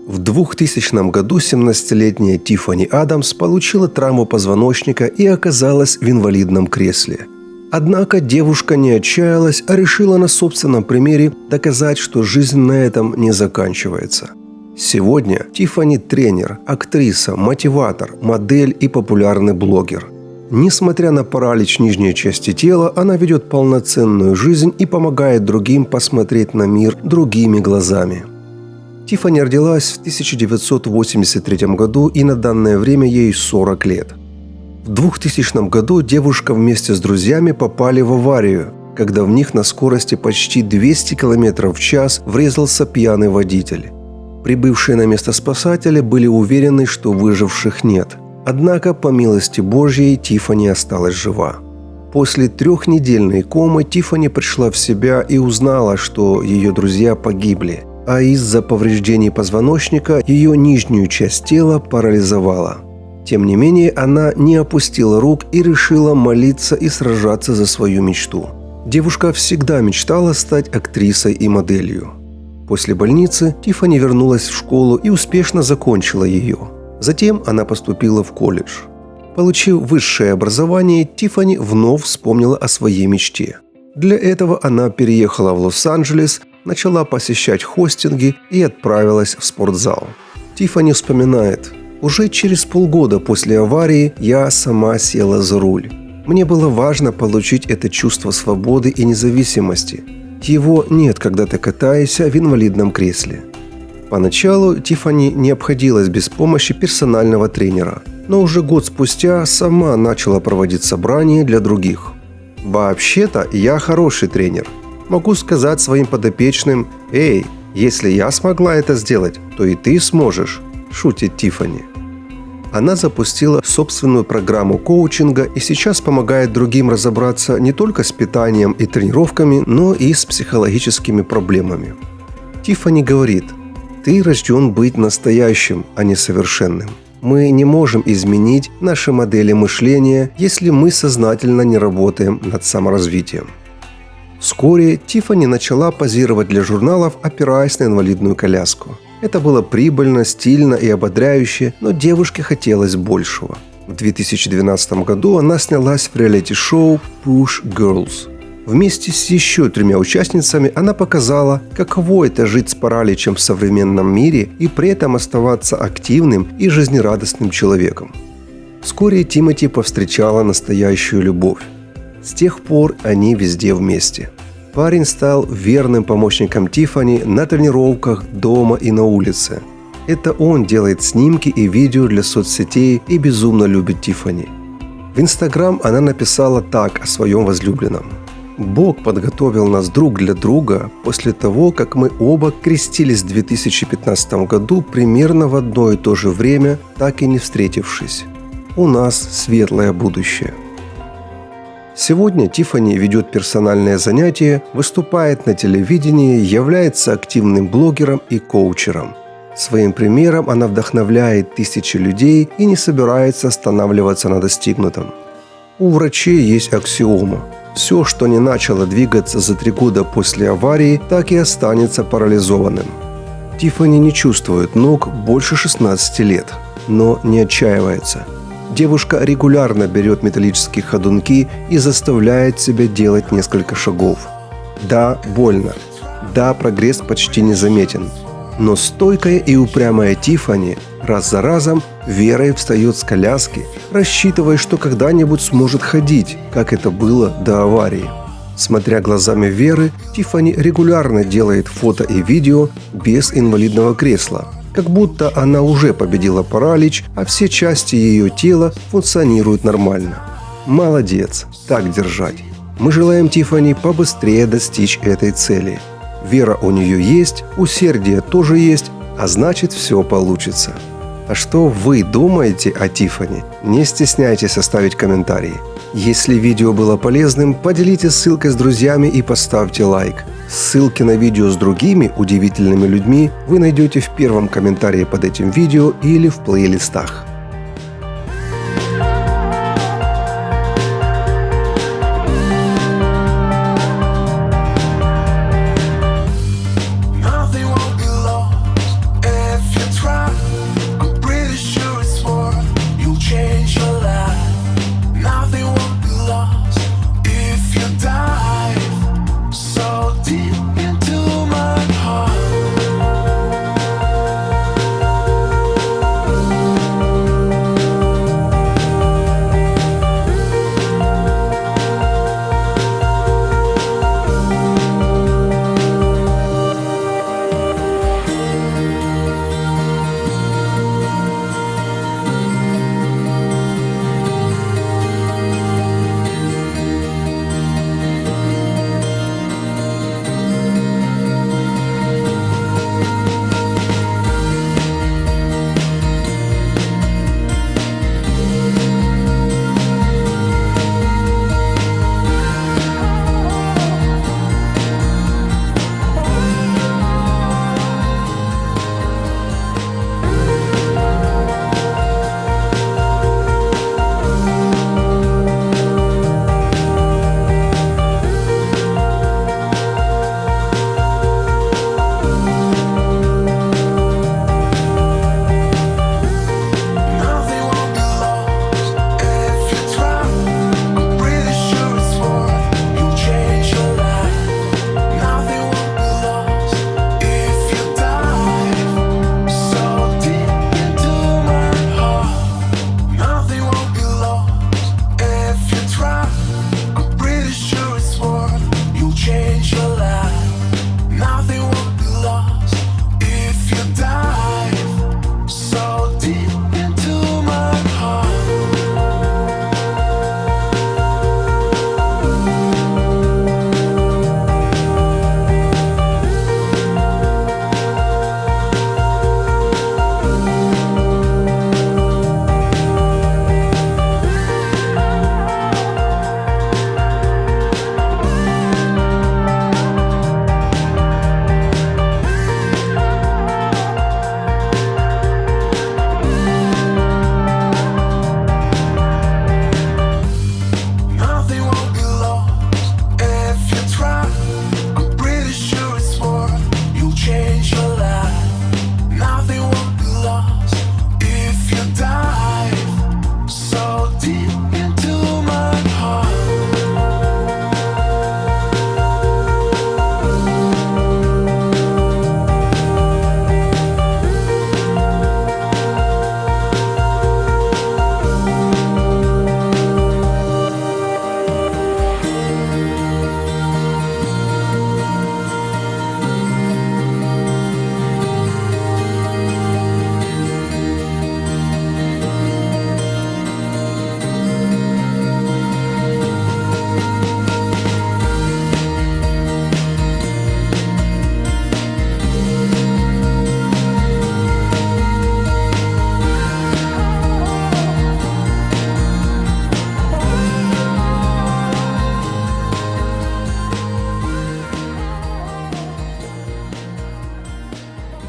В 2000 году 17-летняя Тиффани Адамс получила травму позвоночника и оказалась в инвалидном кресле. Однако девушка не отчаялась, а решила на собственном примере доказать, что жизнь на этом не заканчивается. Сегодня Тиффани – тренер, актриса, мотиватор, модель и популярный блогер. Несмотря на паралич нижней части тела, она ведет полноценную жизнь и помогает другим посмотреть на мир другими глазами. Тиффани родилась в 1983 году, и на данное время ей 40 лет. В 2000 году девушка вместе с друзьями попали в аварию, когда в них на скорости почти 200 км в час врезался пьяный водитель. Прибывшие на место спасатели были уверены, что выживших нет. Однако, по милости Божьей, Тиффани осталась жива. После 3-недельной комы Тиффани пришла в себя и узнала, что ее друзья погибли, а из-за повреждений позвоночника ее нижнюю часть тела парализовала. Тем не менее, она не опустила рук и решила молиться и сражаться за свою мечту. Девушка всегда мечтала стать актрисой и моделью. После больницы Тиффани вернулась в школу и успешно закончила ее. Затем она поступила в колледж. Получив высшее образование, Тиффани вновь вспомнила о своей мечте. Для этого она переехала в Лос-Анджелес, начала посещать хостинги и отправилась в спортзал. Тиффани вспоминает: «Уже через полгода после аварии я сама села за руль. Мне было важно получить это чувство свободы и независимости. Его нет, когда ты катаешься в инвалидном кресле». Поначалу Тиффани не обходилась без помощи персонального тренера, но уже год спустя сама начала проводить собрания для других. «Вообще-то я хороший тренер. Могу сказать своим подопечным: «Эй, если я смогла это сделать, то и ты сможешь», – шутит Тиффани. Она запустила собственную программу коучинга и сейчас помогает другим разобраться не только с питанием и тренировками, но и с психологическими проблемами. Тиффани говорит: «Ты рожден быть настоящим, а не совершенным. Мы не можем изменить наши модели мышления, если мы сознательно не работаем над саморазвитием». Вскоре Тиффани начала позировать для журналов, опираясь на инвалидную коляску. Это было прибыльно, стильно и ободряюще, но девушке хотелось большего. В 2012 году она снялась в реалити-шоу «Push Girls». Вместе с еще 3 участницами она показала, каково это жить с параличем в современном мире и при этом оставаться активным и жизнерадостным человеком. Вскоре Тимоти повстречала настоящую любовь. С тех пор они везде вместе. Парень стал верным помощником Тиффани на тренировках, дома и на улице. Это он делает снимки и видео для соцсетей и безумно любит Тиффани. В Инстаграм она написала так о своем возлюбленном: «Бог подготовил нас друг для друга после того, как мы оба крестились в 2015 году примерно в одно и то же время, так и не встретившись. У нас светлое будущее». Сегодня Тиффани ведет персональные занятия, выступает на телевидении, является активным блогером и коучером. Своим примером она вдохновляет тысячи людей и не собирается останавливаться на достигнутом. У врачей есть аксиома: все, что не начало двигаться за 3 года после аварии, так и останется парализованным. Тиффани не чувствует ног больше 16 лет, но не отчаивается. Девушка регулярно берет металлические ходунки и заставляет себя делать несколько шагов. Да, больно. Да, прогресс почти незаметен. Но стойкая и упрямая Тиффани раз за разом верой встает с коляски, рассчитывая, что когда-нибудь сможет ходить, как это было до аварии. Смотря глазами веры, Тиффани регулярно делает фото и видео без инвалидного кресла, как будто она уже победила паралич, а все части ее тела функционируют нормально. Молодец, так держать. Мы желаем Тиффани побыстрее достичь этой цели. Вера у нее есть, усердие тоже есть, а значит, все получится. А что вы думаете о Тиффани? Не стесняйтесь оставить комментарии. Если видео было полезным, поделитесь ссылкой с друзьями и поставьте лайк. Ссылки на видео с другими удивительными людьми вы найдете в первом комментарии под этим видео или в плейлистах.